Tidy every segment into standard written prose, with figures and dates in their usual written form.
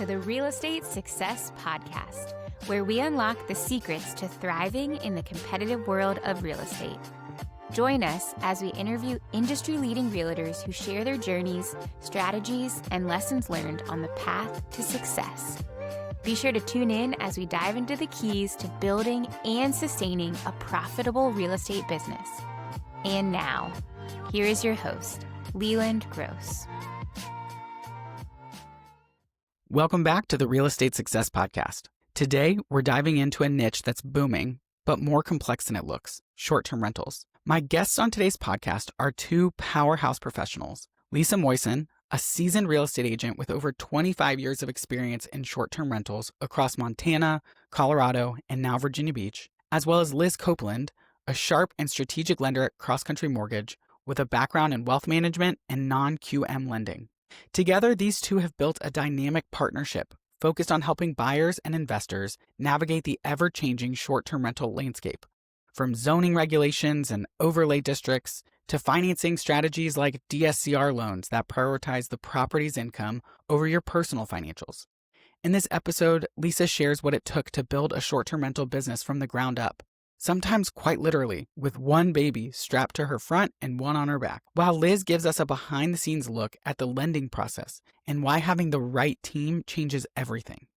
to the Real Estate Success Podcast, where we unlock the secrets to thriving in the competitive world of real estate. Join us as we interview industry-leading realtors who share their journeys, strategies, and lessons learned on the path to success. Be sure to tune in as we dive into the keys to building and sustaining a profitable real estate business. And now, here is your host, Leland Gross. Welcome back to the Real Estate Success Podcast. Today, we're diving into a niche that's booming, but more complex than it looks: short-term rentals. My guests on today's podcast are two powerhouse professionals. Liz Moison, a seasoned real estate agent with over 25 years of experience in short-term rentals across Montana, Colorado, and now Virginia Beach, as well as Liz Copeland, a sharp and strategic lender at Cross Country Mortgage with a background in wealth management and non-QM lending. Together, these two have built a dynamic partnership focused on helping buyers and investors navigate the ever-changing short-term rental landscape, from zoning regulations and overlay districts to financing strategies like DSCR loans that prioritize the property's income over your personal financials. In this episode, Lisa shares what it took to build a short-term rental business from the ground up, sometimes quite literally, with one baby strapped to her front and one on her back, while Liz gives us a behind-the-scenes look at the lending process and why having the right team changes everything.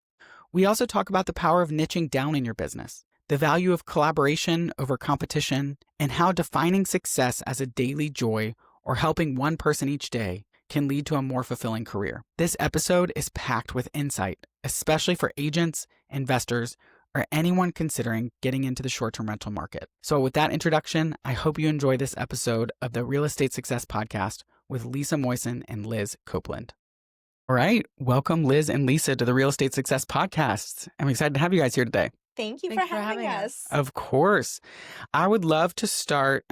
We also talk about the power of niching down in your business, the value of collaboration over competition, and how defining success as a daily joy or helping one person each day can lead to a more fulfilling career. This episode is packed with insight, especially for agents, investors, or anyone considering getting into the short-term rental market. So with that introduction, I hope you enjoy this episode of the Real Estate Success Podcast with Liz Moison and Liz Copeland. All right, welcome Liz and Lisa to the Real Estate Success Podcast. I'm excited to have you guys here today. Thank you for having us. Of course. I would love to start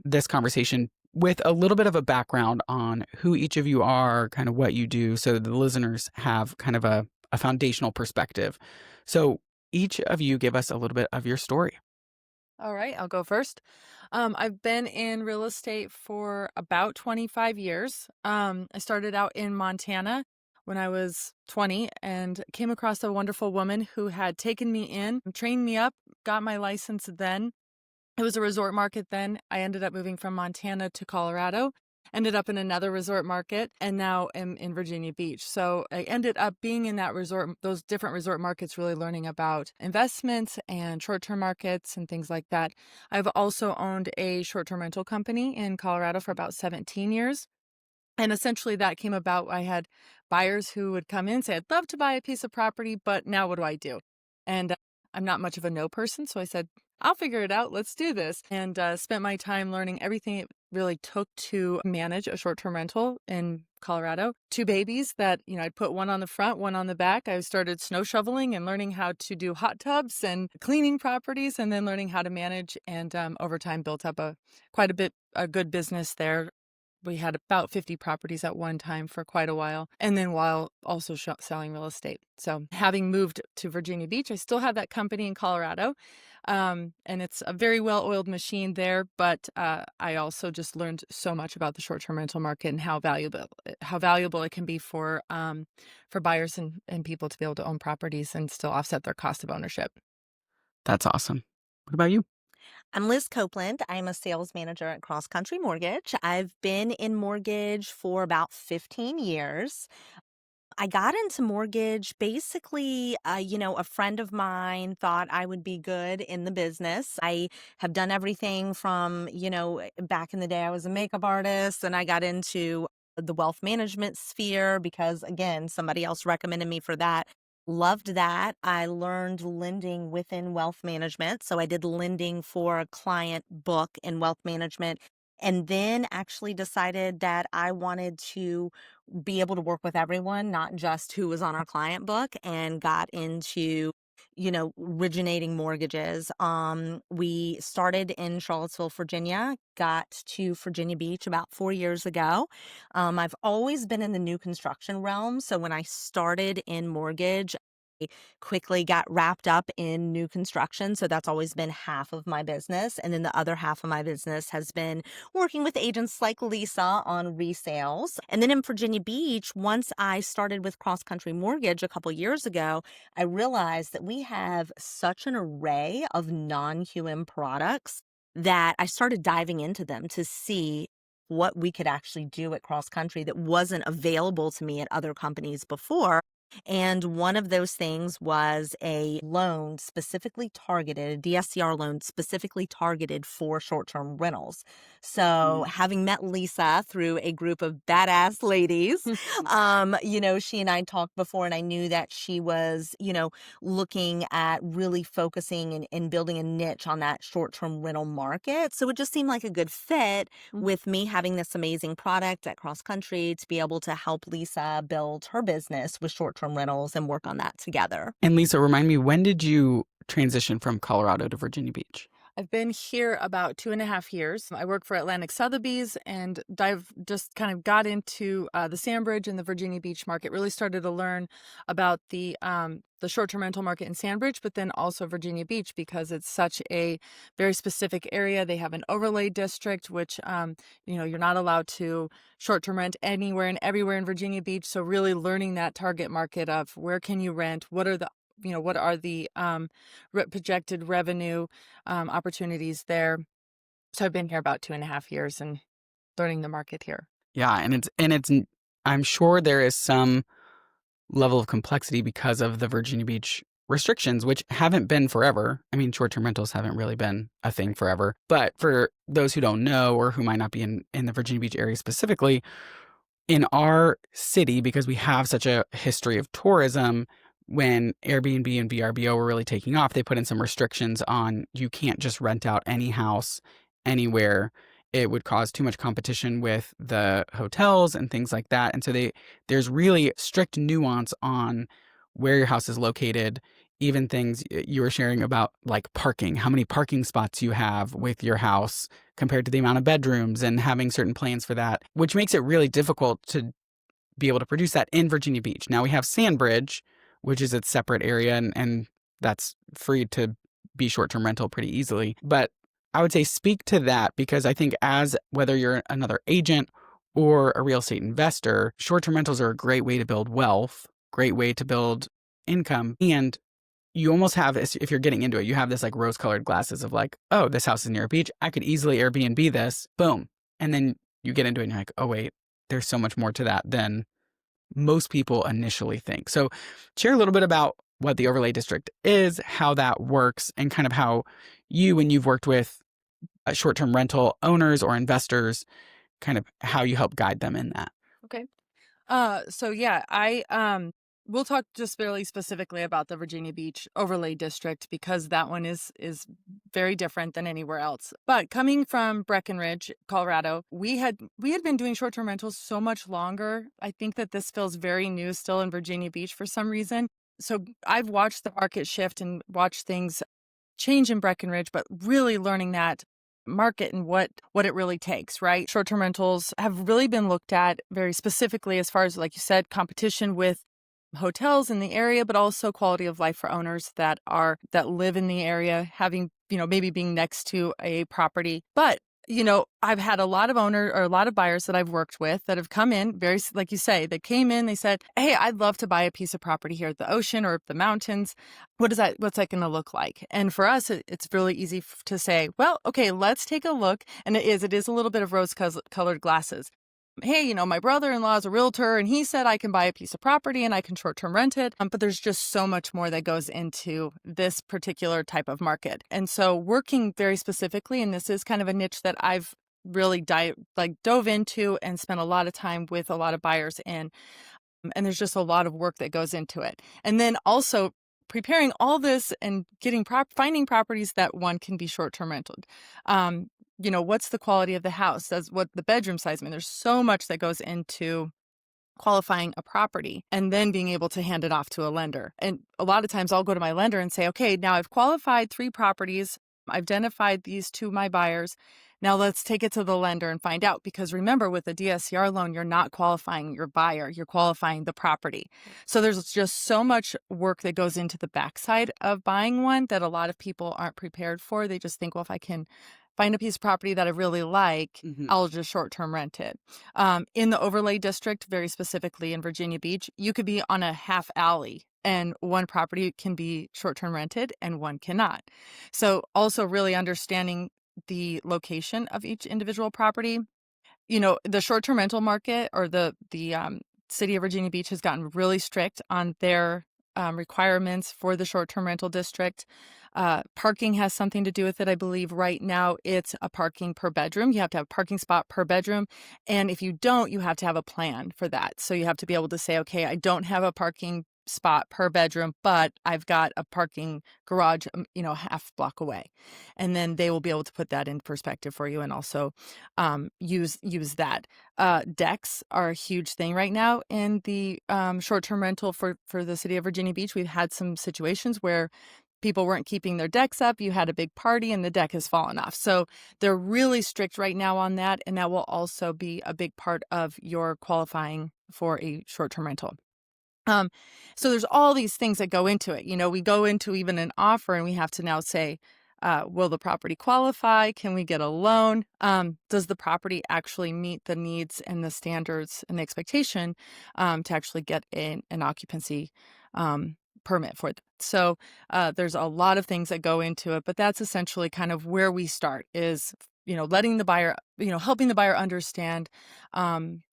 this conversation with a little bit of a background on who each of you are, kind of what you do, so the listeners have kind of a foundational perspective. So each of you give us a little bit of your story. All right, I'll go first. I've been in real estate for about 25 years. I started out in Montana when I was 20 and came across a wonderful woman who had taken me in, trained me up, got my license then. It was a resort market then. I ended up moving from Montana to Colorado, ended up in another resort market, and now am in Virginia Beach. So I ended up being in those different resort markets, really learning about investments and short-term markets and things like that. I've also owned a short-term rental company in Colorado for about 17 years. And essentially that came about. I had buyers who would come in and say, I'd love to buy a piece of property, but now what do I do? And I'm not much of a no person. So I said, I'll figure it out. Let's do this. And spent my time learning everything it really took to manage a short-term rental in Colorado. 2 babies that, I'd put one on the front, one on the back. I started snow shoveling and learning how to do hot tubs and cleaning properties, and then learning how to manage. And over time built up a good business there. We had about 50 properties at one time for quite a while, and then while also selling real estate. So having moved to Virginia Beach, I still have that company in Colorado, and it's a very well-oiled machine there, but I also just learned so much about the short-term rental market and how valuable it can be for buyers and people to be able to own properties and still offset their cost of ownership. That's awesome. What about you? I'm Liz Copeland. I'm a sales manager at Cross Country Mortgage. I've been in mortgage for about 15 years. I got into mortgage basically, a friend of mine thought I would be good in the business. I have done everything from, back in the day, I was a makeup artist, and I got into the wealth management sphere because, again, somebody else recommended me for that. Loved that. I learned lending within wealth management. So I did lending for a client book in wealth management, and then actually decided that I wanted to be able to work with everyone, not just who was on our client book, and got into originating mortgages. We started in Charlottesville, Virginia, got to Virginia Beach about 4 years ago. I've always been in the new construction realm. So when I started in mortgage, quickly got wrapped up in new construction. So that's always been half of my business. And then the other half of my business has been working with agents like Lisa on resales. And then in Virginia Beach, once I started with Cross Country Mortgage a couple years ago, I realized that we have such an array of non-QM products that I started diving into them to see what we could actually do at Cross Country that wasn't available to me at other companies before. And one of those things was a loan specifically targeted, a DSCR loan specifically targeted for short-term rentals. So having met Lisa through a group of badass ladies, she and I talked before, and I knew that she was, looking at really focusing and building a niche on that short-term rental market. So it just seemed like a good fit with me having this amazing product at Cross Country to be able to help Lisa build her business with short-term rentals and work on that together. And Lisa, remind me, when did you transition from Colorado to Virginia Beach? I've been here about 2.5 years. I work for Atlantic Sotheby's, and I've just kind of got into the Sandbridge and the Virginia Beach market. Really started to learn about the short-term rental market in Sandbridge, but then also Virginia Beach, because it's such a very specific area. They have an overlay district, which you're not allowed to short-term rent anywhere and everywhere in Virginia Beach. So really learning that target market of where can you rent, what are the projected revenue opportunities there. So I've been here about 2.5 years and learning the market here. Yeah, and it's I'm sure there is some level of complexity because of the Virginia Beach restrictions, which haven't been forever. I mean, short-term rentals haven't really been a thing forever. But for those who don't know, or who might not be in the Virginia Beach area specifically, in our city, because we have such a history of tourism, when Airbnb and VRBO were really taking off, they put in some restrictions on you can't just rent out any house anywhere. It would cause too much competition with the hotels and things like that. And so there's really strict nuance on where your house is located, even things you were sharing about like parking, how many parking spots you have with your house compared to the amount of bedrooms, and having certain plans for that, which makes it really difficult to be able to produce that in Virginia Beach. Now we have Sandbridge, which is its separate area, and that's free to be short-term rental pretty easily. But I would say speak to that, because I think whether you're another agent or a real estate investor, short-term rentals are a great way to build wealth, great way to build income. And you almost have, if you're getting into it, you have this like rose-colored glasses of like, oh, this house is near a beach. I could easily Airbnb this. Boom. And then you get into it and you're like, oh, wait, there's so much more to that than most people initially think. So share a little bit about what the overlay district is, how that works, and kind of how when you've worked with short-term rental owners or investors, kind of how you help guide them in that. Okay. We'll talk just really specifically about the Virginia Beach overlay district, because that one is very different than anywhere else. But coming from Breckenridge, Colorado, we had been doing short-term rentals so much longer. I think that this feels very new still in Virginia Beach for some reason. So I've watched the market shift and watched things change in Breckenridge, but really learning that market and what it really takes, right? Short-term rentals have really been looked at very specifically as far as, like you said, competition with hotels in the area, but also quality of life for owners that live in the area, having, maybe being next to a property. But, I've had a lot of buyers that I've worked with that have come in very, like you say, they came in, they said, hey, I'd love to buy a piece of property here at the ocean or the mountains. What's that going to look like? And for us, it's really easy to say, well, okay, let's take a look. And it is a little bit of rose-colored glasses. Hey, my brother-in-law is a realtor and he said I can buy a piece of property and I can short-term rent it. But there's just so much more that goes into this particular type of market. And so working very specifically, and this is kind of a niche that I've really dove into and spent a lot of time with a lot of buyers in. And there's just a lot of work that goes into it. And then also preparing all this and finding properties that one can be short-term rented. What's the quality of the house? What the bedroom size? I mean, there's so much that goes into qualifying a property and then being able to hand it off to a lender. And a lot of times I'll go to my lender and say, okay, now I've qualified 3 properties. I've identified these to my buyers. Now let's take it to the lender and find out, because remember, with a DSCR loan, you're not qualifying your buyer, you're qualifying the property. So there's just so much work that goes into the backside of buying one that a lot of people aren't prepared for. They just think, well, if I can find a piece of property that I really like, I'll just short-term rent it. In the overlay district, very specifically in Virginia Beach, you could be on a half alley and one property can be short-term rented and one cannot. So also really understanding the location of each individual property. The short-term rental market, or the city of Virginia Beach, has gotten really strict on their requirements for the short-term rental district. Parking has something to do with it. I believe right now it's a parking per bedroom. You have to have a parking spot per bedroom. And if you don't, you have to have a plan for that. So you have to be able to say, okay, I don't have a parking spot per bedroom, but I've got a parking garage, half block away. And then they will be able to put that in perspective for you and also use that. Decks are a huge thing right now in the short-term rental for the city of Virginia Beach. We've had some situations where people weren't keeping their decks up. You had a big party and the deck has fallen off. So they're really strict right now on that. And that will also be a big part of your qualifying for a short-term rental. So there's all these things that go into it. We go into even an offer and we have to now say, will the property qualify? Can we get a loan? Does the property actually meet the needs and the standards and the expectation to actually get an occupancy permit for it? So there's a lot of things that go into it, but that's essentially kind of where we start is, letting the buyer, helping the buyer understand.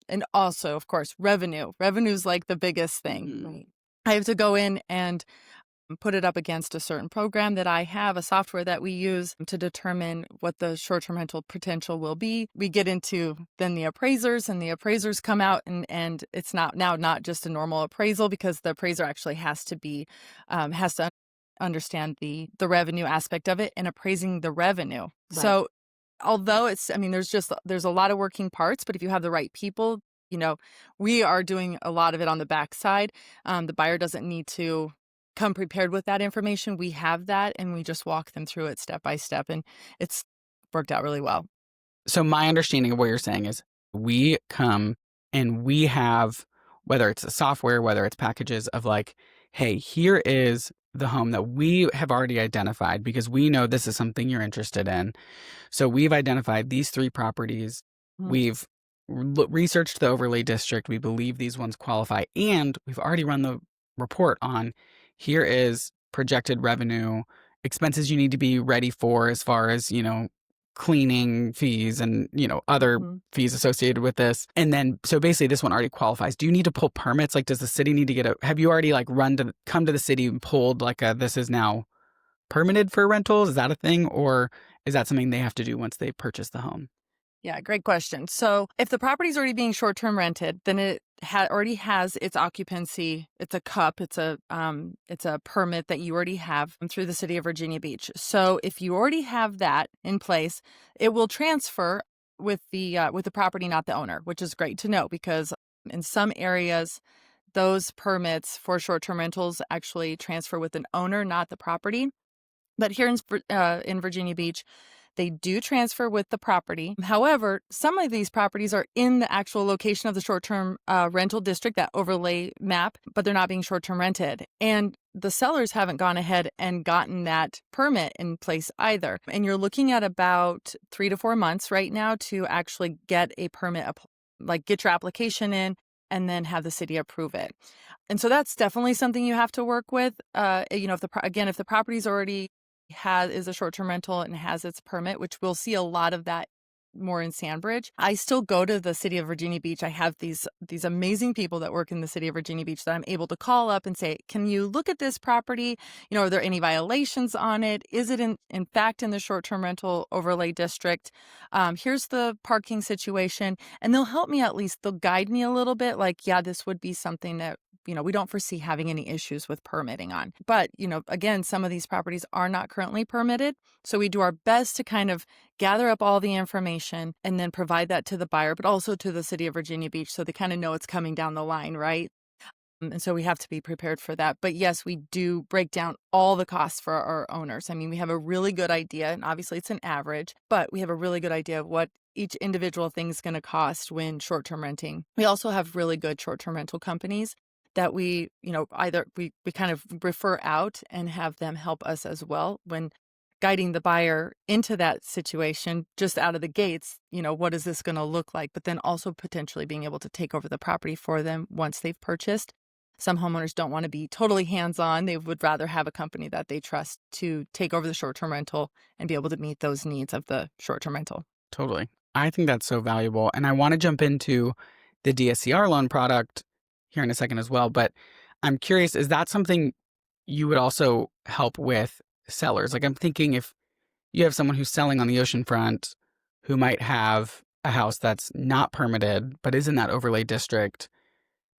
And also, of course, revenue. Revenue is like the biggest thing. Right. I have to go in and put it up against a certain program that I have, a software that we use to determine what the short-term rental potential will be. We get into then the appraisers, and the appraisers come out and it's not just a normal appraisal, because the appraiser actually has to understand the revenue aspect of it and appraising the revenue. Right. So although there's a lot of working parts, but if you have the right people, we are doing a lot of it on the backside. The buyer doesn't need to come prepared with that information. We have that, and we just walk them through it step by step, and it's worked out really well. So my understanding of what you're saying is we come and we have, whether it's a software, whether it's packages of like, hey, here is the home that we have already identified because we know this is something you're interested in. So we've identified these 3 properties. We've researched the overlay district. We believe these ones qualify. And we've already run the report on here is projected revenue, expenses you need to be ready for as far as, cleaning fees and, other fees associated with this. And then, so basically this one already qualifies. Do you need to pull permits? Like, does the city need to have you already come to the city and pulled this is now permitted for rentals? Is that a thing? Or is that something they have to do once they purchase the home? Yeah, great question. So if the property is already being short-term rented, then it already has its occupancy. It's a CUP. It's a permit that you already have through the city of Virginia Beach. So if you already have that in place, it will transfer with the property, not the owner, which is great to know, because in some areas, those permits for short-term rentals actually transfer with an owner, not the property. But here in Virginia Beach, they do transfer with the property. However, some of these properties are in the actual location of the short-term rental district, that overlay map, but they're not being short-term rented. And the sellers haven't gone ahead and gotten that permit in place either. And you're looking at about 3 to 4 months right now to actually get a permit, get your application in and then have the city approve it. And so that's definitely something you have to work with. If the property's already is a short-term rental and has its permit, which we'll see a lot of that more in Sandbridge. I still go to the city of Virginia Beach. I have these amazing people that work in the city of Virginia Beach that I'm able to call up and say, can you look at this property? Are there any violations on it? Is it in fact in the short-term rental overlay district? Here's the parking situation. And they'll help me, at least they'll guide me a little bit, this would be something that we don't foresee having any issues with permitting on. But, again, some of these properties are not currently permitted. So we do our best to kind of gather up all the information and then provide that to the buyer, but also to the city of Virginia Beach, so they kind of know it's coming down the line, right? And so we have to be prepared for that. But yes, we do break down all the costs for our owners. I mean, we have a really good idea, and obviously it's an average, but we have a really good idea of what each individual thing is going to cost when short-term renting. We also have really good short-term rental companies that we, either we kind of refer out and have them help us as well when guiding the buyer into that situation just out of the gates. What is this going to look like? But then also potentially being able to take over the property for them once they've purchased. Some homeowners don't want to be totally hands-on. They would rather have a company that they trust to take over the short-term rental and be able to meet those needs of the short-term rental. Totally. I think that's so valuable. And I want to jump into the DSCR loan product here in a second as well. But I'm curious, is that something you would also help with sellers? Like, I'm thinking if you have someone who's selling on the oceanfront who might have a house that's not permitted, but is in that overlay district,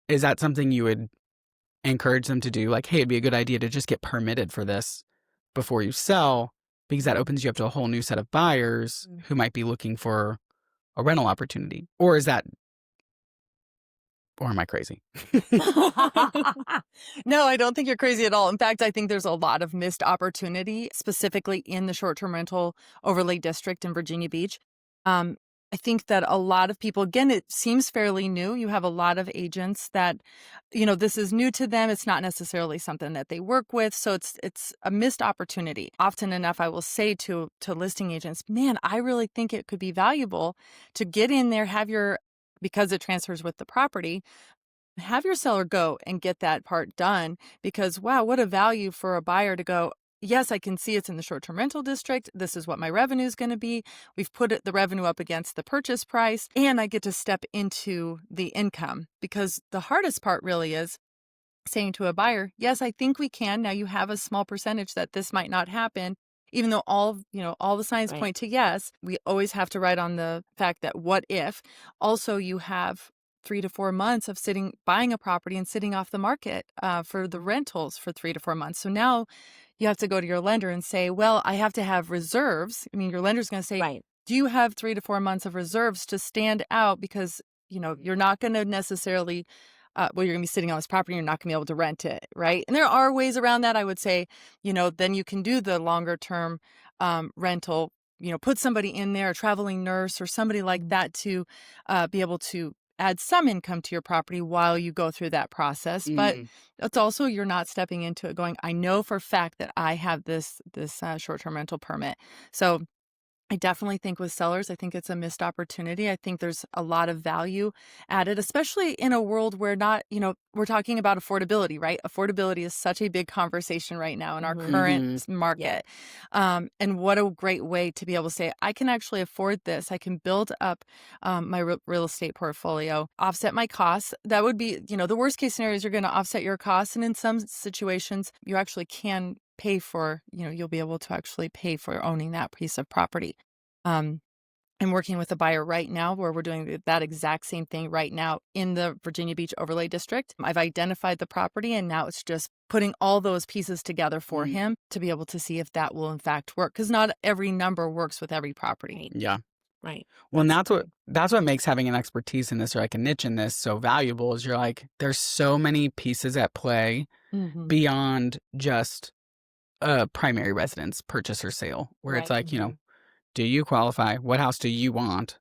is that something you would encourage them to do? Like, hey, it'd be a good idea to just get permitted for this before you sell, because that opens you up to a whole new set of buyers who might be looking for a rental opportunity. Or am I crazy? No, I don't think you're crazy at all. In fact, I think there's a lot of missed opportunity, specifically in the short-term rental overlay district in Virginia Beach. I think that a lot of people, again, it seems fairly new. You have a lot of agents that, this is new to them. It's not necessarily something that they work with. So it's a missed opportunity. Often enough, I will say to listing agents, man, I really think it could be valuable to get in there, because it transfers with the property, have your seller go and get that part done, because wow, what a value for a buyer to go, yes, I can see it's in the short-term rental district. This is what my revenue is going to be. We've put the revenue up against the purchase price, and I get to step into the income. Because the hardest part really is saying to a buyer, yes, I think we can. Now you have a small percentage that this might not happen. Even though all the signs point to yes, we always have to write on the fact that what if. Also, you have 3 to 4 months of buying a property and sitting off the market for the rentals for 3 to 4 months. So now you have to go to your lender and say, well, I have to have reserves. I mean, your lender's going to say, do you have 3 to 4 months of reserves to stand out? Because, you're not going to necessarily you're going to be sitting on this property, you're not going to be able to rent it, right? And there are ways around that. I would say, then you can do the longer term rental, put somebody in there, a traveling nurse or somebody like that to be able to add some income to your property while you go through that process. But it's also, you're not stepping into it going, I know for a fact that I have this short-term rental permit. So I definitely think with sellers, I think it's a missed opportunity. I think there's a lot of value added, especially in a world where we're talking about affordability, right? Affordability is such a big conversation right now in our current market. And what a great way to be able to say, I can actually afford this. I can build up my real estate portfolio, offset my costs. That would be, the worst case scenario is you're going to offset your costs. And in some situations, you actually can pay for, you'll be able to actually pay for owning that piece of property. I'm working with a buyer right now where we're doing that exact same thing right now in the Virginia Beach overlay district. I've identified the property, and now it's just putting all those pieces together for him to be able to see if that will in fact work, because not every number works with every property. Yeah. Right. Well, and that's what makes having an expertise in this, or like a niche in this, so valuable, is you're like, there's so many pieces at play beyond just a primary residence purchase or sale, where it's like, do you qualify? What house do you want?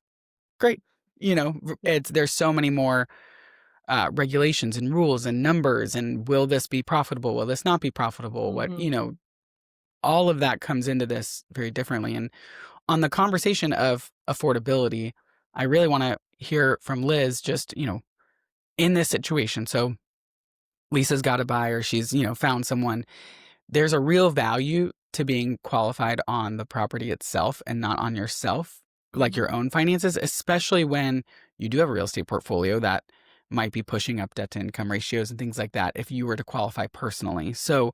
Great. There's so many more regulations and rules and numbers, and will this be profitable? Will this not be profitable? What, all of that comes into this very differently. And on the conversation of affordability, I really want to hear from Liz, just, in this situation. So Lisa's got a buyer. She's, found someone. There's a real value to being qualified on the property itself and not on yourself, like your own finances, especially when you do have a real estate portfolio that might be pushing up debt to income ratios and things like that if you were to qualify personally. So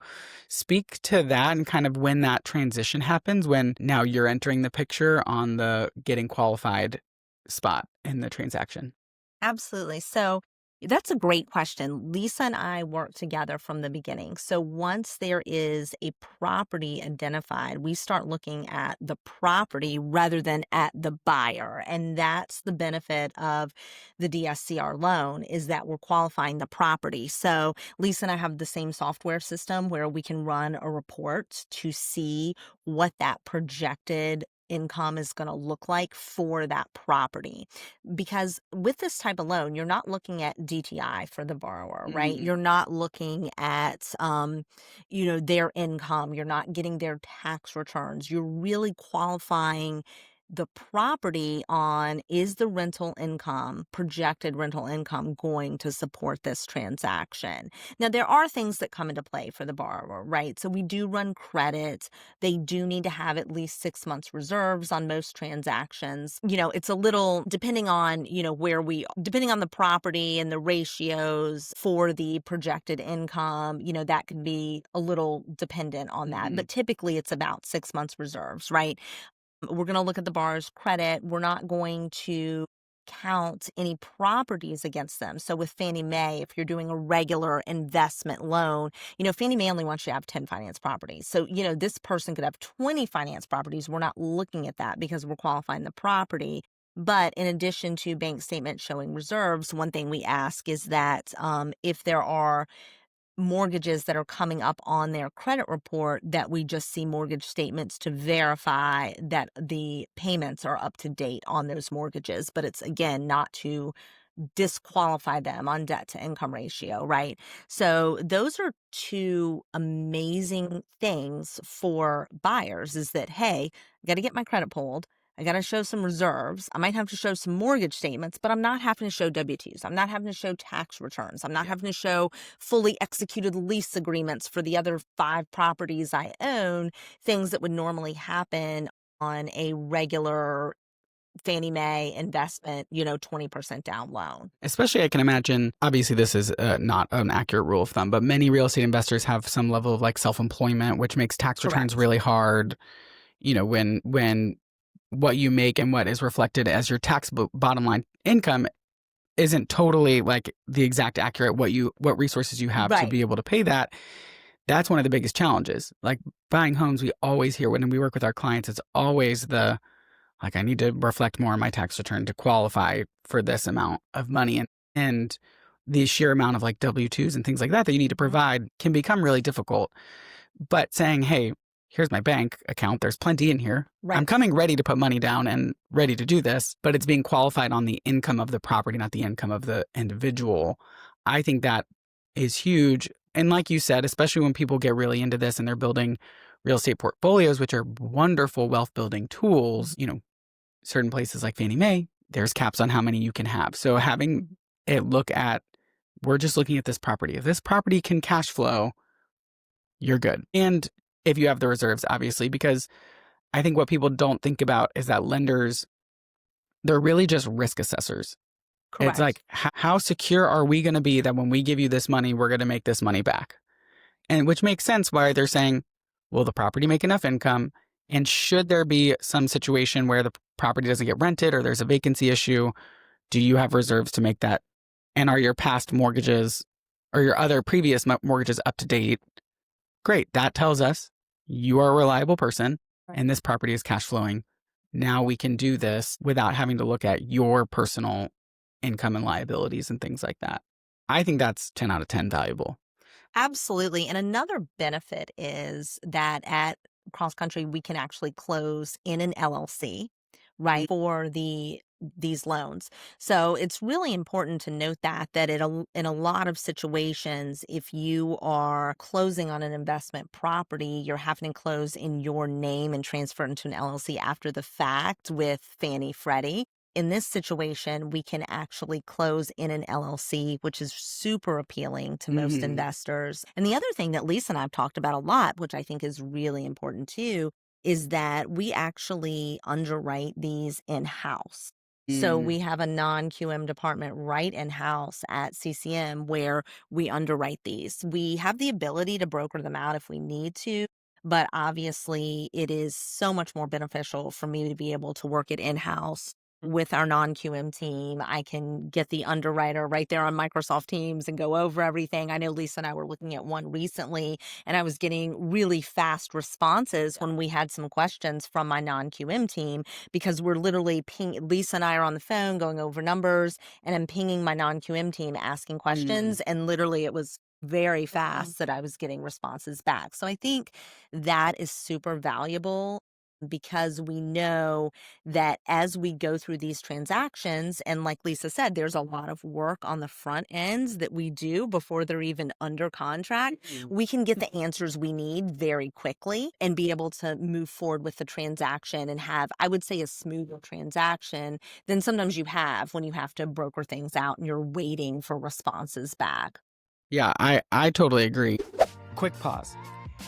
speak to that and kind of when that transition happens, when now you're entering the picture on the getting qualified spot in the transaction. Absolutely. So That's a great question. Lisa and I work together from the beginning. So once there is a property identified, we start looking at the property rather than at the buyer. And that's the benefit of the DSCR loan, is that we're qualifying the property. So Lisa and I have the same software system where we can run a report to see what that projected income is going to look like for that property. Because with this type of loan, you're not looking at DTI for the borrower, right? Mhm. You're not looking at, their income. You're not getting their tax returns. You're really qualifying the property on, is the rental income, projected rental income, going to support this transaction? Now, there are things that come into play for the borrower, right? So we do run credit. They do need to have at least 6 months reserves on most transactions. It's a little depending on, depending on the property and the ratios for the projected income, that can be a little dependent on that. Mhm. But typically it's about 6 months reserves, right? We're going to look at the borrower's credit. We're not going to count any properties against them. So with Fannie Mae, if you're doing a regular investment loan, Fannie Mae only wants you to have 10 finance properties. So, this person could have 20 finance properties. We're not looking at that because we're qualifying the property. But in addition to bank statements showing reserves, one thing we ask is that if there are mortgages that are coming up on their credit report, that we just see mortgage statements to verify that the payments are up to date on those mortgages. But it's, again, not to disqualify them on debt to income ratio, right? So those are two amazing things for buyers, is that, hey, I got to get my credit pulled. I got to show some reserves. I might have to show some mortgage statements, but I'm not having to show W-2s. I'm not having to show tax returns. I'm not having to show fully executed lease agreements for the other 5 properties I own, things that would normally happen on a regular Fannie Mae investment, 20% down loan. Especially, I can imagine, obviously, this is not an accurate rule of thumb, but many real estate investors have some level of like self-employment, which makes tax returns Correct. really hard. When what you make and what is reflected as your taxable bottom line income isn't totally like the exact accurate what resources you have to Right. be able to pay that. That's one of the biggest challenges. Like buying homes, we always hear when we work with our clients, it's always like, I need to reflect more on my tax return to qualify for this amount of money. And the sheer amount of like W-2s and things like that you need to provide can become really difficult. But saying, hey, here's my bank account, there's plenty in here. I'm Right. coming ready to put money down and ready to do this, but it's being qualified on the income of the property, not the income of the individual. I think that is huge. And like you said, especially when people get really into this and they're building real estate portfolios, which are wonderful wealth building tools, certain places like Fannie Mae, there's caps on how many you can have. So having it look at, we're just looking at this property. If this property can cash flow, you're good. And if you have the reserves, obviously, because I think what people don't think about is that lenders, they're really just risk assessors. It's Correct. like, how secure are we going to be that when we give you this money, we're going to make this money back? And which makes sense why they're saying, will the property make enough income? And should there be some situation where the property doesn't get rented or there's a vacancy issue, do you have reserves to make that? And are your past mortgages or your other previous mortgages up to date? Great. That tells us you are a reliable person and this property is cash flowing. Now we can do this without having to look at your personal income and liabilities and things like that. I think that's 10 out of 10 valuable. Absolutely. And another benefit is that at Cross Country, we can actually close in an LLC, right, for these loans. So it's really important to note that in a lot of situations, if you are closing on an investment property, you're having to close in your name and transfer it into an LLC after the fact with Fannie Freddie. In this situation, we can actually close in an LLC, which is super appealing to most Mm-hmm. investors. And the other thing that Lisa and I have talked about a lot, which I think is really important too, is that we actually underwrite these in-house. So Mm. we have a non-QM department right in-house at CCM where we underwrite these. We have the ability to broker them out if we need to, but obviously it is so much more beneficial for me to be able to work it in-house with our non-QM team. I can get the underwriter right there on Microsoft Teams and go over everything. I know Lisa and I were looking at one recently, and I was getting really fast responses when we had some questions from my non-QM team, because we're literally Lisa and I are on the phone going over numbers, and I'm pinging my non-QM team asking questions, and literally it was very fast that I was getting responses back. So I think that is super valuable, because we know that as we go through these transactions, and like Lisa said, there's a lot of work on the front ends that we do before they're even under contract, we can get the answers we need very quickly and be able to move forward with the transaction and have, I would say, a smoother transaction than sometimes you have when you have to broker things out and you're waiting for responses back. Yeah, I totally agree. Quick pause.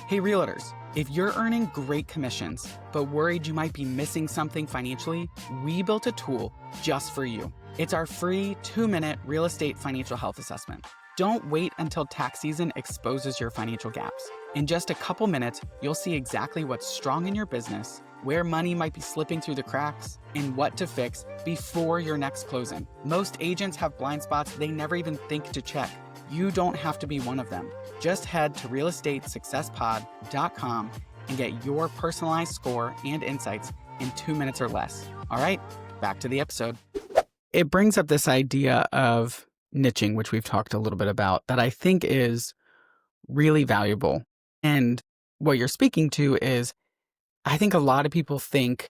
Hey, realtors, if you're earning great commissions, but worried you might be missing something financially, we built a tool just for you. It's our free 2-minute real estate financial health assessment. Don't wait until tax season exposes your financial gaps. In just a couple minutes, you'll see exactly what's strong in your business, where money might be slipping through the cracks, and what to fix before your next closing. Most agents have blind spots they never even think to check. You don't have to be one of them. Just head to realestatesuccesspod.com and get your personalized score and insights in 2 minutes or less. All right, back to the episode. It brings up this idea of niching, which we've talked a little bit about, that I think is really valuable. And what you're speaking to is, I think a lot of people think,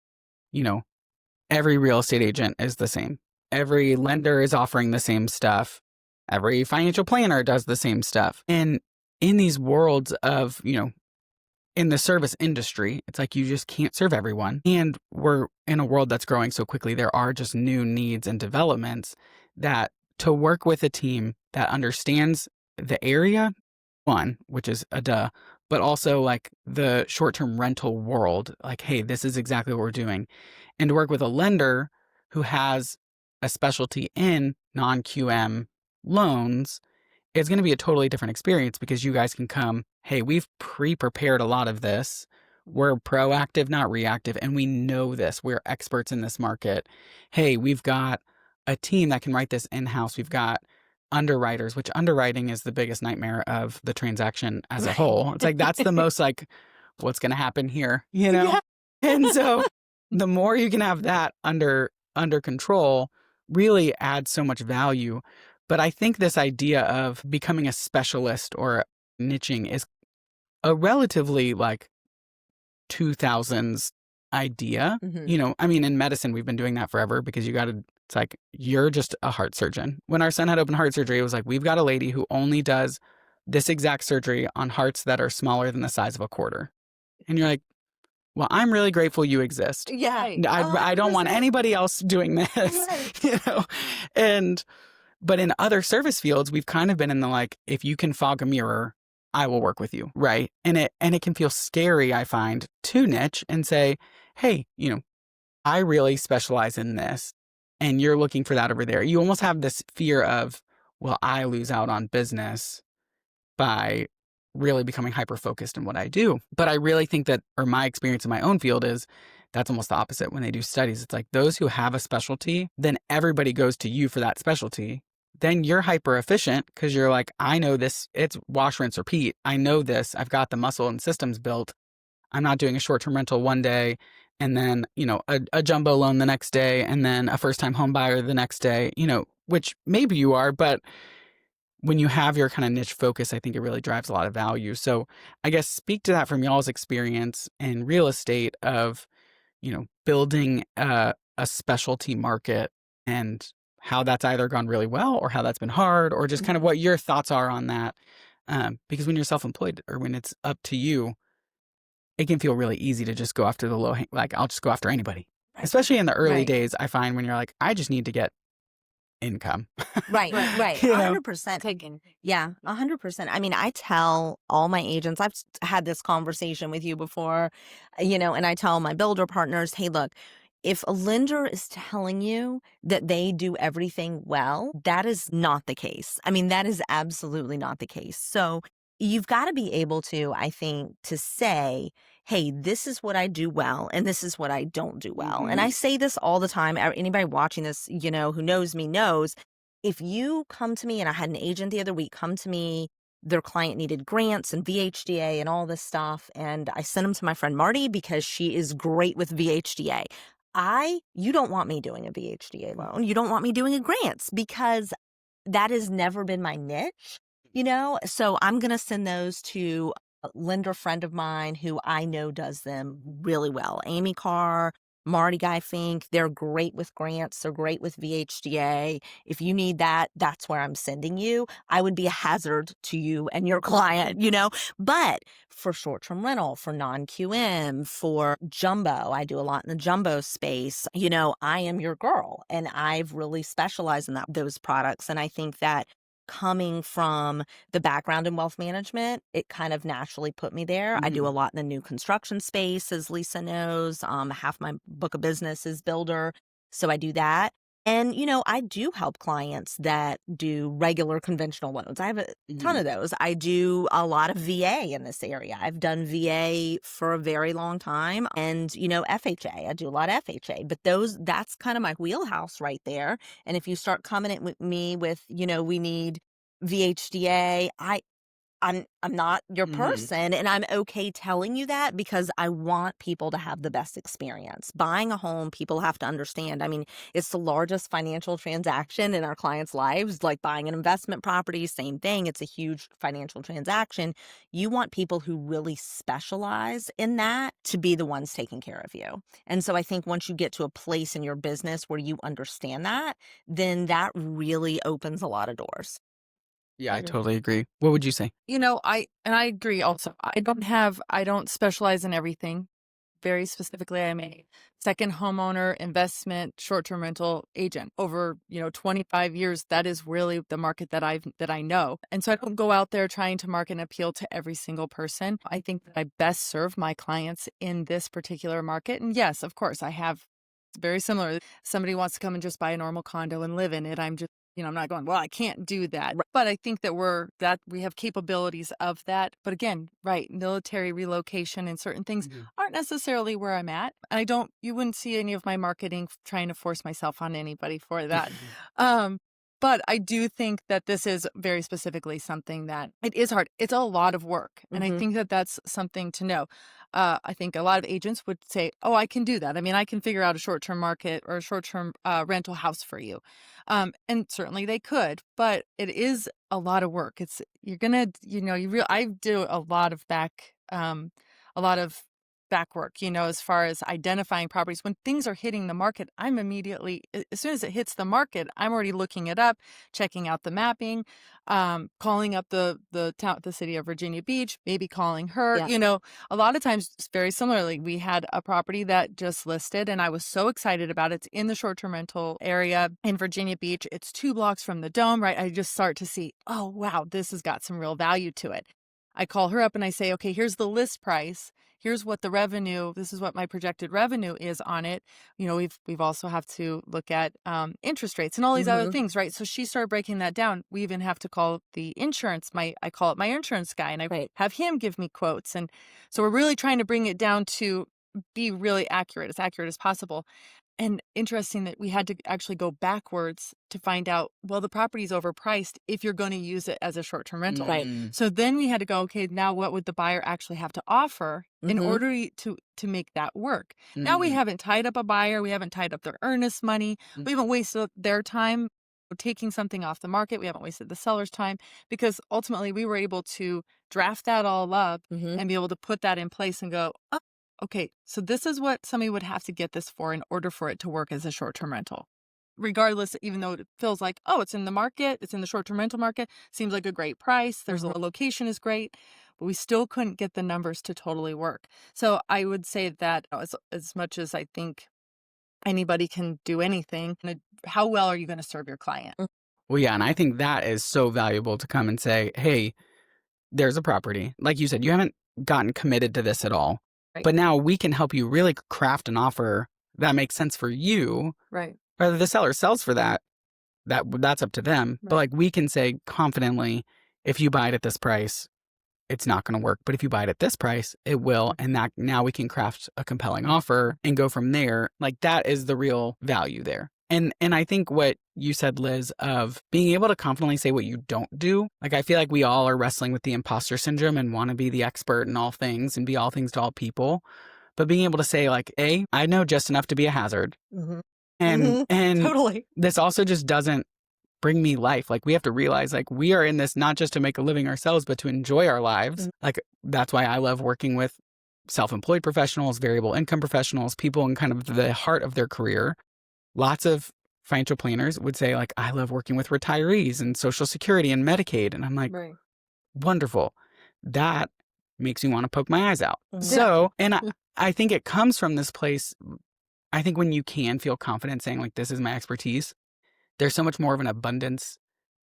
every real estate agent is the same. Every lender is offering the same stuff. Every financial planner does the same stuff. And in these worlds of, in the service industry, it's like you just can't serve everyone. And we're in a world that's growing so quickly. There are just new needs and developments that to work with a team that understands the area, one, which is a duh, but also like the short-term rental world, like, hey, this is exactly what we're doing. And to work with a lender who has a specialty in non-QM loans, it's going to be a totally different experience, because you guys can come, hey, we've pre-prepared a lot of this. We're proactive, not reactive, and we know this. We're experts in this market. Hey, we've got a team that can write this in-house. We've got underwriters, which underwriting is the biggest nightmare of the transaction as a whole. It's like, that's the most like, what's going to happen here, Yeah. And so the more you can have that under control really adds so much value. But I think this idea of becoming a specialist or niching is a relatively like 2000s idea. In medicine, we've been doing that forever, because it's like, you're just a heart surgeon. When our son had open heart surgery, it was like, we've got a lady who only does this exact surgery on hearts that are smaller than the size of a quarter. And you're like, well, I'm really grateful you exist. Yeah. I don't want anybody else doing this, But in other service fields, we've kind of been in the like, if you can fog a mirror, I will work with you, right? And it can feel scary, I find, to niche and say, hey, I really specialize in this, and you're looking for that over there. You almost have this fear of, well, I lose out on business by really becoming hyper-focused in what I do. But I really think that, or my experience in my own field is, that's almost the opposite. When they do studies, it's like those who have a specialty, then everybody goes to you for that specialty. Then you're hyper efficient, because you're like, I know this, it's wash, rinse, repeat. I know this. I've got the muscle and systems built. I'm not doing a short-term rental one day and then, a jumbo loan the next day and then a first-time home buyer the next day, which maybe you are, but when you have your kind of niche focus, I think it really drives a lot of value. So I guess speak to that from y'all's experience in real estate of, building a specialty market, and how that's either gone really well or how that's been hard, or just kind of what your thoughts are on that. Because when you're self-employed or when it's up to you, it can feel really easy to just go after the I'll just go after anybody. Right. Especially in the early days, I find, when you're like, I just need to get income. Right. 100%. Yeah, 100%. I tell all my agents, I've had this conversation with you before, and I tell my builder partners, hey, look, if a lender is telling you that they do everything well, that is not the case. That is absolutely not the case. So you've got to be able to, I think, to say, hey, this is what I do well and this is what I don't do well. And I say this all the time. Anybody watching this, who knows me knows, if you come to me, and I had an agent the other week come to me, their client needed grants and VHDA and all this stuff. And I sent them to my friend Marty because she is great with VHDA. You don't want me doing a VHDA loan. You don't want me doing a grants because that has never been my niche, So I'm going to send those to a lender friend of mine who I know does them really well. Amy Carr, Marty Guy Fink, they're great with grants. They're great with VHDA. If you need that, that's where I'm sending you. I would be a hazard to you and your client, But for short-term rental, for non-QM, for jumbo, I do a lot in the jumbo space. I am your girl, and I've really specialized in those products. And I think that coming from the background in wealth management, it kind of naturally put me there. I do a lot in the new construction space, as Lisa knows. Half my book of business is builder, so I do that. And, I do help clients that do regular conventional loans. I have a ton of those. I do a lot of VA in this area. I've done VA for a very long time. And, FHA, I do a lot of FHA. But that's kind of my wheelhouse right there. And if you start coming at me with, we need VHDA, I'm not your person, and I'm okay telling you that because I want people to have the best experience. Buying a home, people have to understand. I mean, it's the largest financial transaction in our clients' lives, like buying an investment property, same thing. It's a huge financial transaction. You want people who really specialize in that to be the ones taking care of you. And so I think once you get to a place in your business where you understand that, then that really opens a lot of doors. Yeah, I totally agree. What would you say? I agree also. I don't specialize in everything. Very specifically, I'm a second homeowner investment short-term rental agent. Over, 25 years, that is really the market that I know. And so I don't go out there trying to market and appeal to every single person. I think that I best serve my clients in this particular market. And yes, of course, it's very similar. Somebody wants to come and just buy a normal condo and live in it. I'm just I'm not going, well, I can't do that. Right. But I think that we have capabilities of that. But again, right, military relocation and certain things aren't necessarily where I'm at. And you wouldn't see any of my marketing trying to force myself on anybody for that. But I do think that this is very specifically something that it is hard. It's a lot of work. And I think that that's something to know. I think a lot of agents would say, oh, I can do that. I mean, I can figure out a short-term market or a short-term rental house for you. And certainly they could, but it is a lot of work. You're going to, I do a lot of back work, as far as identifying properties. When things are hitting the market, I'm immediately, as soon as it hits the market, I'm already looking it up, checking out the mapping, calling up the city of Virginia Beach, maybe calling her. Yeah. A lot of times, very similarly, we had a property that just listed and I was so excited about it. It's in the short-term rental area in Virginia Beach. It's 2 blocks from the Dome, right? I just start to see, oh, wow, this has got some real value to it. I call her up and I say, okay, here's the list price. Here's what this is what my projected revenue is on it. We've also have to look at interest rates and all these other things, right? So she started breaking that down. We even have to call the insurance. I call up my insurance guy and I have him give me quotes. And so we're really trying to bring it down to be really accurate as possible. And interesting that we had to actually go backwards to find out, well, the property is overpriced if you're going to use it as a short-term rental. Right. So then we had to go, okay, now what would the buyer actually have to offer in order to make that work? Now we haven't tied up a buyer. We haven't tied up their earnest money. We haven't wasted their time taking something off the market. We haven't wasted the seller's time because ultimately we were able to draft that all up and be able to put that in place and go, oh, okay, so this is what somebody would have to get this for in order for it to work as a short-term rental. Regardless, even though it feels like, oh, it's in the market, it's in the short-term rental market, seems like a great price, the location is great, but we still couldn't get the numbers to totally work. So I would say that as much as I think anybody can do anything, how well are you going to serve your client? Well, yeah, and I think that is so valuable to come and say, hey, there's a property. Like you said, you haven't gotten committed to this at all. Right. But now we can help you really craft an offer that makes sense for you. Right. Whether the seller sells for that's up to them. Right. But we can say confidently, if you buy it at this price, it's not going to work. But if you buy it at this price, it will. And that now we can craft a compelling offer and go from there. Like that is the real value there. And I think what you said, Liz, of being able to confidently say what you don't do. Like I feel like we all are wrestling with the imposter syndrome and want to be the expert in all things and be all things to all people. But being able to say like, A, I know just enough to be a hazard. Mm-hmm. And Totally. this also just doesn't bring me life. Like we have to realize like we are in this not just to make a living ourselves, but to enjoy our lives. Mm-hmm. Like that's why I love working with self-employed professionals, variable income professionals, people in kind of the heart of their career. Lots of financial planners would say like, I love working with retirees and Social Security and Medicaid. And I'm like, Right. wonderful. That makes me want to poke my eyes out. Mhm. So, and I think it comes from this place. I think when you can feel confident saying like, this is my expertise, there's so much more of an abundance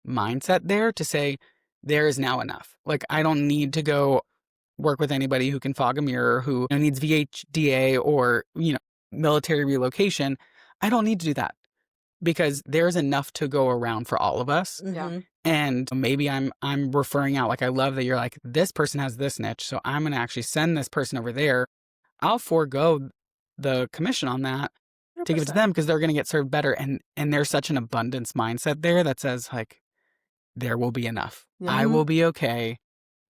mindset there to say, there is now enough. Like, I don't need to go work with anybody who can fog a mirror, who needs VHDA or, military relocation. I don't need to do that because there's enough to go around for all of us. Yeah. And maybe I'm referring out, like, I love that you're like, this person has this niche, so I'm going to actually send this person over there. I'll forego the commission on that to give it to 100%. them because they're going to get served better. And there's such an abundance mindset there that says like, there will be enough. Yeah. I will be okay.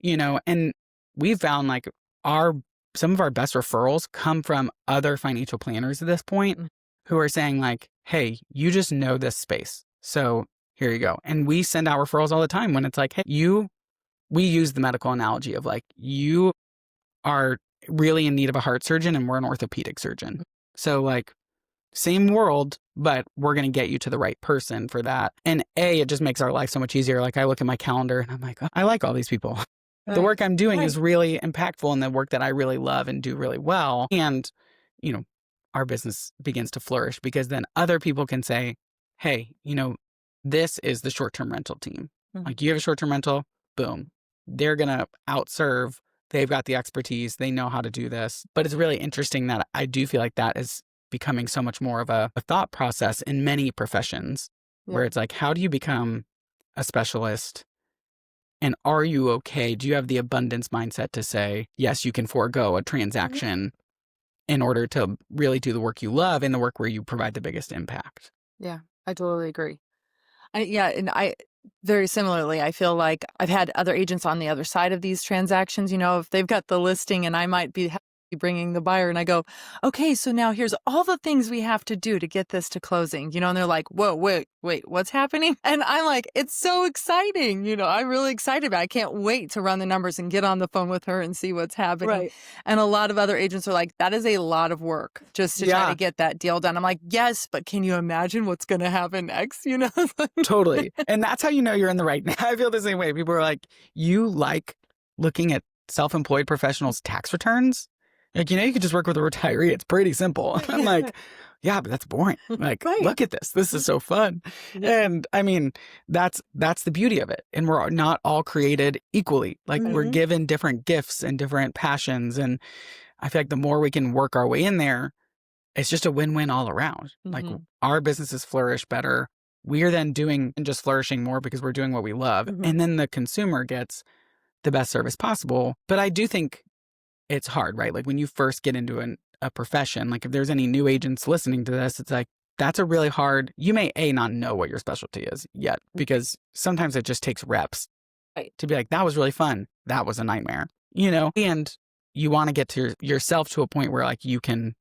And we've found like some of our best referrals come from other financial planners at this point who are saying like, hey, you just know this space. So here you go. And we send out referrals all the time when it's like, hey, we use the medical analogy of like, you are really in need of a heart surgeon and we're an orthopedic surgeon. So like same world, but we're going to get you to the right person for that. And it just makes our life so much easier. Like I look at my calendar and I'm like, oh, I like all these people. The work I'm doing is really impactful and the work that I really love and do really well. And, our business begins to flourish because then other people can say, hey, this is the short-term rental team. Mm-hmm. Like you have a short-term rental, boom. They're going to outserve. They've got the expertise. They know how to do this. But it's really interesting that I do feel like that is becoming so much more of a thought process in many professions where it's like, how do you become a specialist? And are you okay? Do you have the abundance mindset to say, yes, you can forego a transaction in order to really do the work you love and the work where you provide the biggest impact? Yeah, I totally agree. I very similarly, I feel like I've had other agents on the other side of these transactions. If they've got the listing and I might be bringing the buyer and I go, okay, so now here's all the things we have to do to get this to closing, and they're like, whoa, wait, what's happening? And I'm like, it's so exciting. I'm really excited about it. I can't wait to run the numbers and get on the phone with her and see what's happening. Right. And a lot of other agents are like, that is a lot of work just to try to get that deal done. I'm like, yes, but can you imagine what's going to happen next? Totally. And that's how you're in the right. I feel the same way. People are like, you like looking at self-employed professionals' tax returns? Like, you could just work with a retiree. It's pretty simple. I'm like, yeah, but that's boring. Like, look at this. This is so fun. And I mean, that's the beauty of it. And we're not all created equally. Like we're given different gifts and different passions. And I feel like the more we can work our way in there, it's just a win-win all around. Like our businesses flourish better. We are then doing and just flourishing more because we're doing what we love. And then the consumer gets the best service possible. But I do think it's hard, right? Like when you first get into a profession, like if there's any new agents listening to this, it's like, that's a really hard, you may not know what your specialty is yet, because sometimes it just takes reps to be like, that was really fun. That was a nightmare, and you want to get to yourself to a point where like you can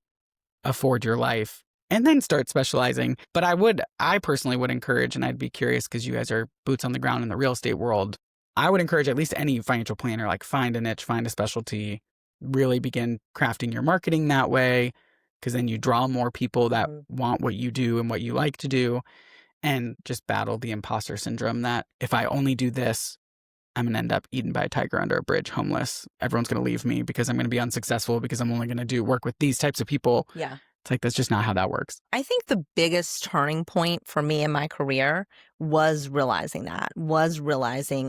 afford your life and then start specializing. But I personally would encourage, and I'd be curious because you guys are boots on the ground in the real estate world. I would encourage at least any financial planner, like find a niche, find a specialty, really begin crafting your marketing that way, because then you draw more people that want what you do and what you like to do, and just battle the imposter syndrome that if I only do this, I'm going to end up eaten by a tiger under a bridge, homeless. Everyone's going to leave me because I'm going to be unsuccessful because I'm only going to do work with these types of people. Yeah. It's like, that's just not how that works. I think the biggest turning point for me in my career was realizing,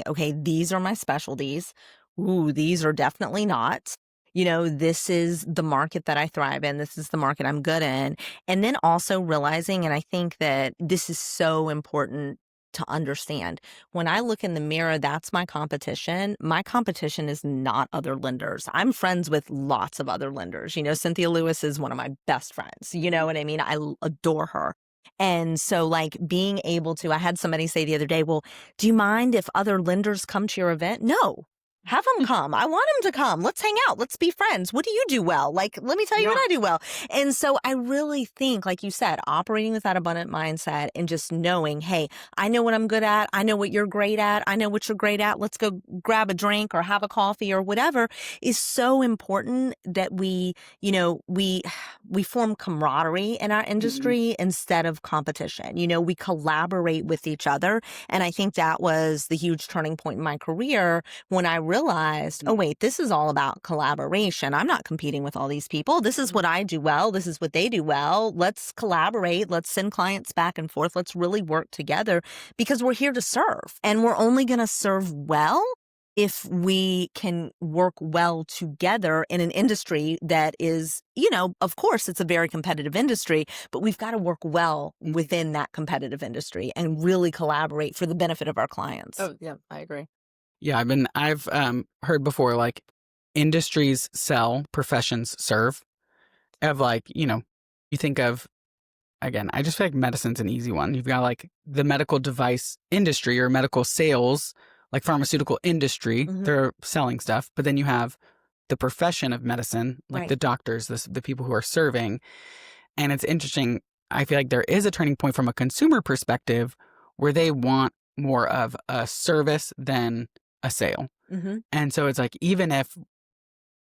okay, these are my specialties. Ooh, these are definitely not. This is the market that I thrive in. This is the market I'm good in. And then also realizing, and I think that this is so important to understand. When I look in the mirror, that's my competition. My competition is not other lenders. I'm friends with lots of other lenders. Cynthia Lewis is one of my best friends. You know what I mean? I adore her. And so like being able to, I had somebody say the other day, well, do you mind if other lenders come to your event? No. Have them come. I want them to come. Let's hang out. Let's be friends. What do you do well? Like, let me tell you what I do well. And so I really think, like you said, operating with that abundant mindset and just knowing, hey, I know what I'm good at. I know what you're great at. I know what you're great at. Let's go grab a drink or have a coffee or whatever is so important that we form camaraderie in our industry instead of competition. We collaborate with each other. And I think that was the huge turning point in my career when I realized, oh, wait, this is all about collaboration. I'm not competing with all these people. This is what I do well. This is what they do well. Let's collaborate. Let's send clients back and forth. Let's really work together because we're here to serve. And we're only going to serve well if we can work well together in an industry that is, of course, it's a very competitive industry, but we've got to work well within that competitive industry and really collaborate for the benefit of our clients. Oh, yeah, I agree. Yeah, I've heard before, like, industries sell, professions serve. Of like, you think of, again, I just feel like medicine's an easy one. You've got like the medical device industry or medical sales, like pharmaceutical industry, they're selling stuff. But then you have the profession of medicine, like the doctors, the people who are serving. And it's interesting. I feel like there is a turning point from a consumer perspective where they want more of a service than a sale. And so it's like, even if,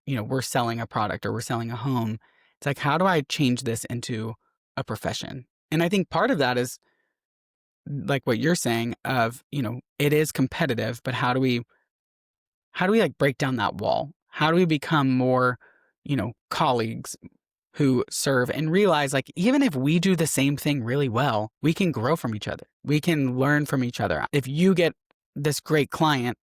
we're selling a product or we're selling a home, it's like, how do I change this into a profession? And I think part of that is like what you're saying of, it is competitive, but how do we like break down that wall? How do we become more, colleagues who serve and realize, like, even if we do the same thing really well, we can grow from each other. We can learn from each other. If you get this great client,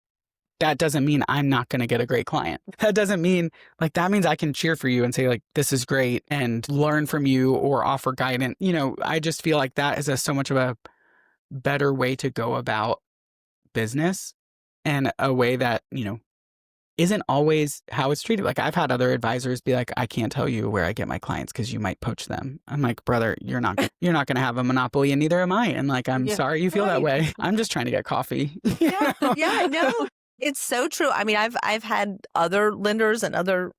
that doesn't mean I'm not going to get a great client. That doesn't mean, like, that means I can cheer for you and say, like, this is great and learn from you or offer guidance. I just feel like that is so much of a better way to go about business, and a way that, isn't always how it's treated. Like, I've had other advisors be like, I can't tell you where I get my clients because you might poach them. I'm like, brother, you're not going to have a monopoly, and neither am I. And like, I'm sorry you feel that way. I'm just trying to get coffee. Yeah, I know. It's so true. I mean, I've had other lenders and other,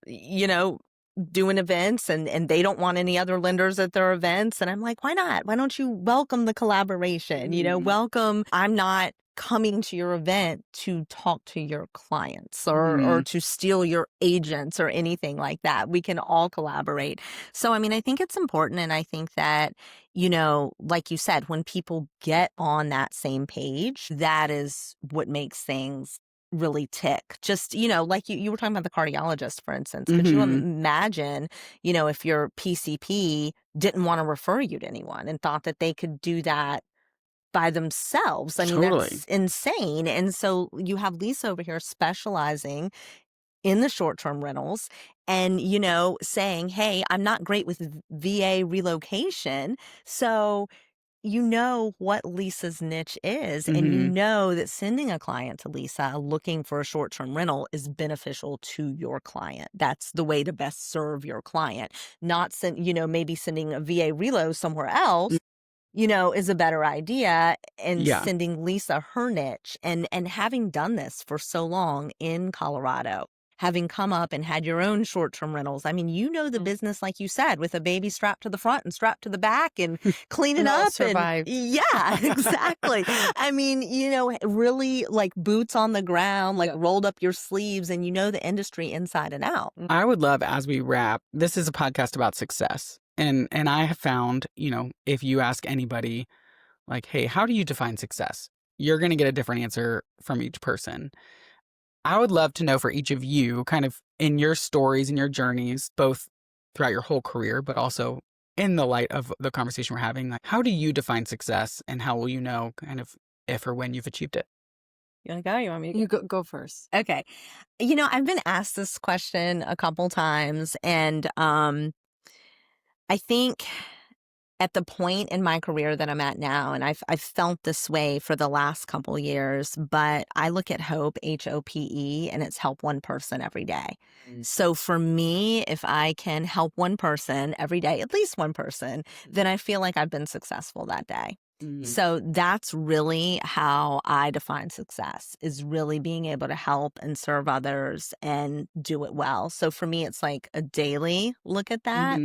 doing events and they don't want any other lenders at their events. And I'm like, why not? Why don't you welcome the collaboration? Welcome. I'm not coming to your event to talk to your clients or to steal your agents or anything like that. We can all collaborate. So, I mean, I think it's important. And I think that, like you said, when people get on that same page, that is what makes things really tick. Just, like you were talking about the cardiologist, for instance. Could you imagine, if your PCP didn't want to refer you to anyone and thought that they could do that by themselves? I mean, that's insane. And so you have Lisa over here specializing in the short-term rentals and, saying, hey, I'm not great with VA relocation. So what Lisa's niche is, and that sending a client to Lisa looking for a short-term rental is beneficial to your client. That's the way to best serve your client. Not maybe sending a VA relo somewhere else, is a better idea, and sending Lisa her niche. And having done this for so long in Colorado, having come up and had your own short-term rentals. I mean, the business, like you said, with a baby strapped to the front and strapped to the back and cleaning up. Survive. Yeah, exactly. I mean, really like boots on the ground, like rolled up your sleeves, and the industry inside and out. I would love, as we wrap, this is a podcast about success. And I have found, if you ask anybody, like, hey, how do you define success? You're going to get a different answer from each person. I would love to know for each of you, kind of in your stories and your journeys, both throughout your whole career, but also in the light of the conversation we're having, like, how do you define success, and how will you know kind of if or when you've achieved it? You want to go? You want me to You go first. Okay. I've been asked this question a couple times, and I think at the point in my career that I'm at now, and I've felt this way for the last couple years, but I look at Hope, HOPE, and it's help one person every day. So for me, if I can help one person every day, at least one person, then I feel like I've been successful that day. So that's really how I define success, is really being able to help and serve others and do it well. So for me, it's like a daily look at that,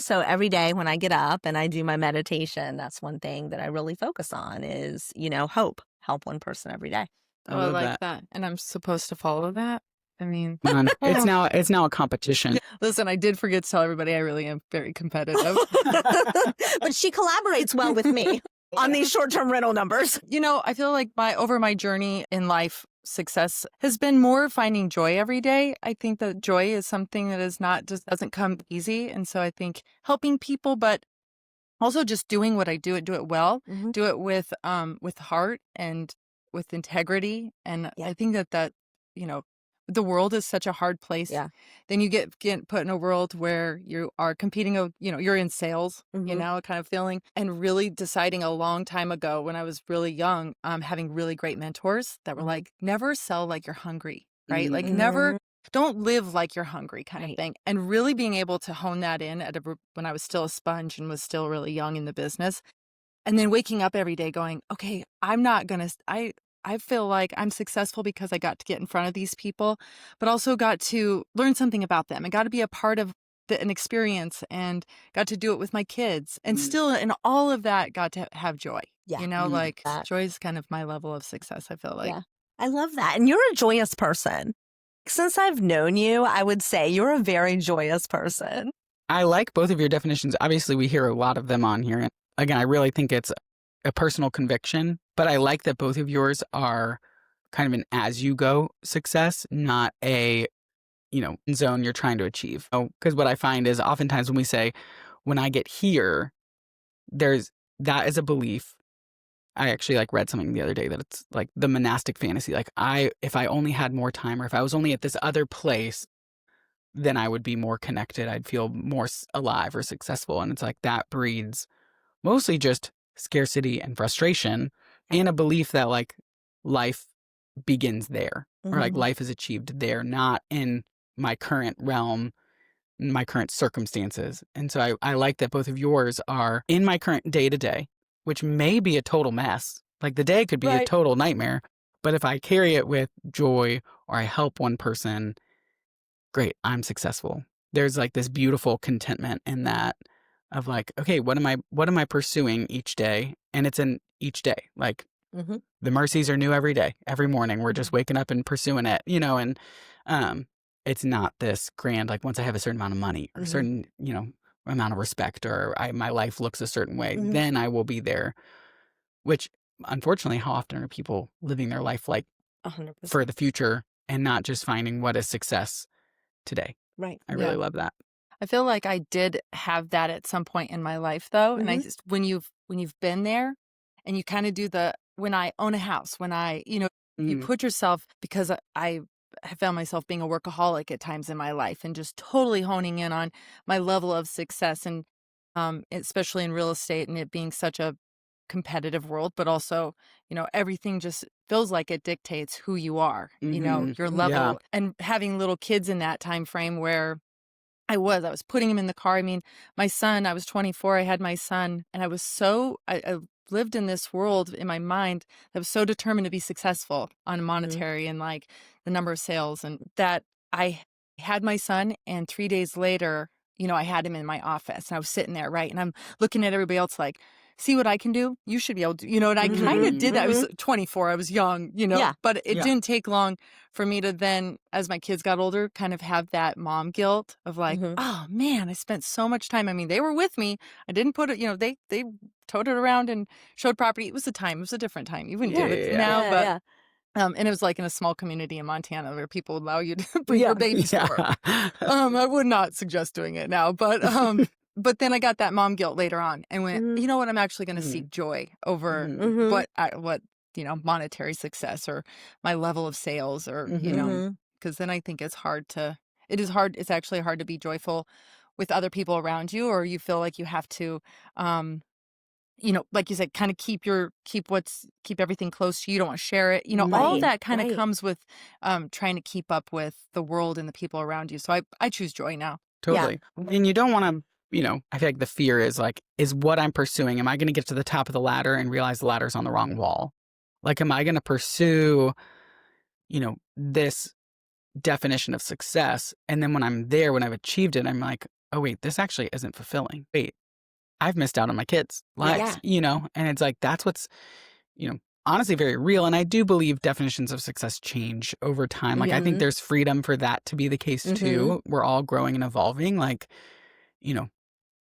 so every day when I get up and I do my meditation, that's one thing that I really focus on is, help one person every day. Oh, I like that. And I'm supposed to follow that? I mean, it's now a competition. Listen, I did forget to tell everybody I really am very competitive. But she collaborates well with me on these short-term rental numbers. I feel like over my journey in life, success has been more finding joy every day. I think that joy is something that just doesn't come easy. And so I think helping people, but also just doing what I do it well, do it with heart and with integrity. And I think that the world is such a hard place. Yeah. Then you get put in a world where you are competing, you're in sales, kind of feeling, and really deciding a long time ago when I was really young, having really great mentors that were like, never sell like you're hungry, right? Like don't live like you're hungry kind of thing. And really being able to hone that in when I was still a sponge and was still really young in the business. And then waking up every day going, okay, I feel like I'm successful because I got to get in front of these people, but also got to learn something about them and got to be a part of an experience and got to do it with my kids. And still in all of that, got to have joy. Yeah. Joy is kind of my level of success, I feel like. Yeah. I love that. And you're a joyous person. Since I've known you, I would say you're a very joyous person. I like both of your definitions. Obviously, we hear a lot of them on here. And again, I really think it's a personal conviction, but I like that both of yours are kind of an as-you-go success, not a, zone you're trying to achieve. Because what I find is oftentimes when we say, when I get here, that is a belief. I actually read something the other day that it's like the monastic fantasy. Like if I only had more time, or if I was only at this other place, then I would be more connected. I'd feel more alive or successful. And it's like that breeds mostly just scarcity and frustration and a belief that life begins there, or life is achieved there, not in my current realm, my current circumstances. And so I like that both of yours are in my current day to day, which may be a total mess. Like the day could be a total nightmare, but if I carry it with joy or I help one person, great, I'm successful. There's this beautiful contentment in that of okay, what am I pursuing each day? And it's in each day. The mercies are new every day. Every morning we're just waking up and pursuing it, and it's not this grand, once I have a certain amount of money or a certain, amount of respect, or my life looks a certain way, then I will be there. Which, unfortunately, how often are people living their life 100%. For the future and not just finding what is success today? Right. I really love that. I feel like I did have that at some point in my life, though. And when you've been there, and you kind of do when I own a house, when I, you put yourself, because I have found myself being a workaholic at times in my life and just totally honing in on my level of success, and especially in real estate, and it being such a competitive world, but also, everything just feels like it dictates who you are, your level. Yeah. And having little kids in that time frame where I was putting him in the car. I mean, my son, I was 24, I had my son, and I lived in this world in my mind that was so determined to be successful on monetary and the number of sales, and that I had my son, and 3 days later, I had him in my office, and I was sitting there, right? And I'm looking at everybody else see what I can do? You should be able to, and I kind of did that. I was 24, I was young, but it didn't take long for me to then, as my kids got older, kind of have that mom guilt of oh man, I spent so much time. I mean, they were with me. I didn't put it, they towed it around and showed property. It was a different time. You wouldn't do it now, but and it was in a small community in Montana where people would allow you to bring your babies to work. I would not suggest doing it now, but but then I got that mom guilt later on and went, you know what, I'm actually going to seek joy over what monetary success or my level of sales, or because then I think it's actually hard to be joyful with other people around you, or you feel like you have to, like you said, kind of keep everything close to you. You don't want to share it. All Right, that kind of right. comes with trying to keep up with the world and the people around you. So I choose joy now. Totally. And you don't want to, I feel like the fear is like, is what I'm pursuing, am I going to get to the top of the ladder and realize the ladder's on the wrong wall? Like, am I going to pursue, this definition of success? And then when I'm there, when I've achieved it, I'm like, oh, wait, this actually isn't fulfilling. Wait, I've missed out on my kids' lives, and it's like, that's what's, honestly very real. And I do believe definitions of success change over time. Like, I think there's freedom for that to be the case too. We're all growing and evolving. Like,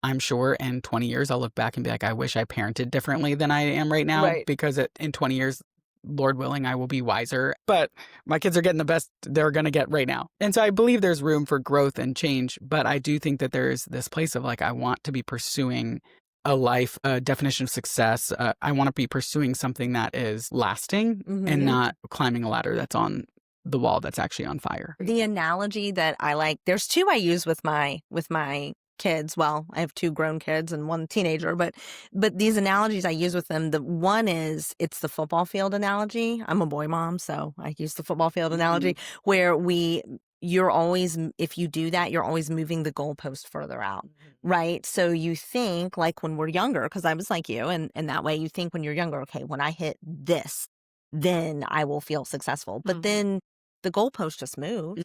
I'm sure in 20 years, I'll look back and be like, I wish I parented differently than I am right now, because in 20 years, Lord willing, I will be wiser. But my kids are getting the best they're going to get right now. And so I believe there's room for growth and change. But I do think that there's this place of like, I want to be pursuing a life, a definition of success. I want to be pursuing something that is lasting and not climbing a ladder that's on the wall that's actually on fire. The analogy that I like, there's two I use with my kids. Well, I have two grown kids and one teenager, but these analogies I use with them, the one is, it's the football field analogy. I'm a boy mom, so I use the football field analogy, where you're always, if you do that, you're always moving the goalpost further out, right? So you think, like when we're younger, because I was like you, and that way you think when you're younger, okay, when I hit this, then I will feel successful. But then the goalpost just moves.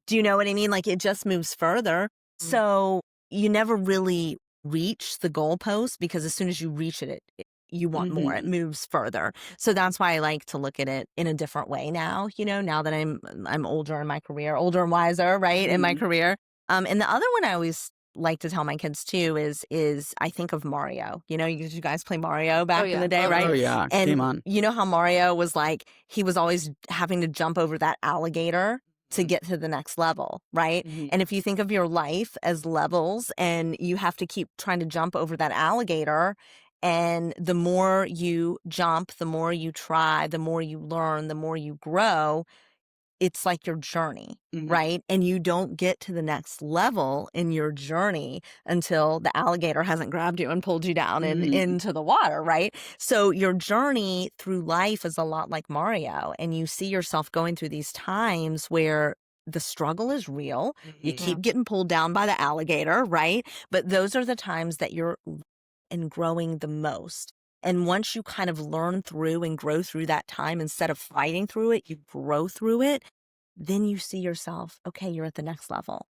Do you know what I mean? Like, it just moves further. So you never really reach the goalpost, because as soon as you reach it, you want more. It moves further. So that's why I like to look at it in a different way now, now that I'm older in my career, older and wiser, right, in my career. And the other one I always like to tell my kids too is I think of Mario. You guys play Mario back in the day, right? Oh yeah, and game on. You know how Mario was like, he was always having to jump over that alligator to get to the next level, right? And if you think of your life as levels, and you have to keep trying to jump over that alligator, and the more you jump, the more you try, the more you learn, the more you grow, it's like your journey, right? And you don't get to the next level in your journey until the alligator hasn't grabbed you and pulled you down and into the water, right? So your journey through life is a lot like Mario, and you see yourself going through these times where the struggle is real. You keep getting pulled down by the alligator, right? But those are the times that you're growing the most. And once you kind of learn through and grow through that time, instead of fighting through it, you grow through it, then you see yourself, okay, you're at the next level.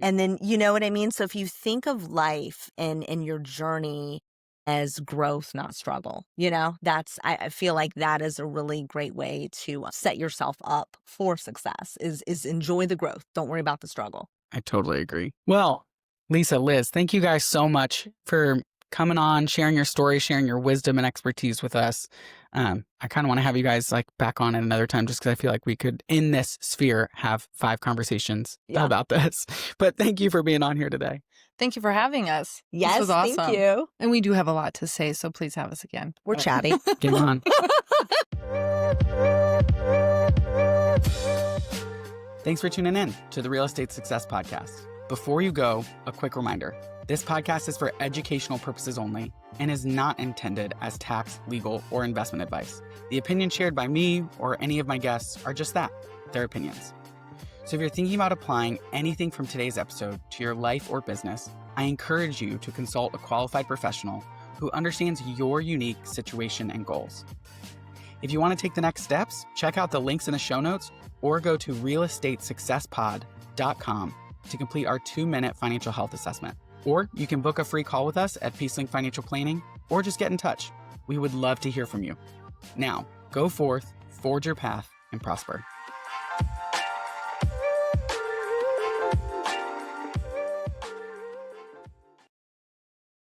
And then, you know what I mean? So if you think of life and your journey as growth, not struggle, I feel like that is a really great way to set yourself up for success, is enjoy the growth. Don't worry about the struggle. I totally agree. Well, Lisa, Liz, thank you guys so much for coming on, sharing your story, sharing your wisdom and expertise with us. I kind of want to have you guys back on at another time, just because I feel like we could, in this sphere, have 5 conversations about this. But thank you for being on here today. Thank you for having us. Yes, this was awesome. Thank you. And we do have a lot to say, so please have us again. We're chatty. Game on. Thanks for tuning in to the Real Estate Success Podcast. Before you go, a quick reminder. This podcast is for educational purposes only and is not intended as tax, legal, or investment advice. The opinions shared by me or any of my guests are just that, their opinions. So if you're thinking about applying anything from today's episode to your life or business, I encourage you to consult a qualified professional who understands your unique situation and goals. If you want to take the next steps, check out the links in the show notes or go to realestatesuccesspod.com to complete our 2-minute financial health assessment. Or you can book a free call with us at PeaceLink Financial Planning, or just get in touch. We would love to hear from you. Now, go forth, forge your path, and prosper.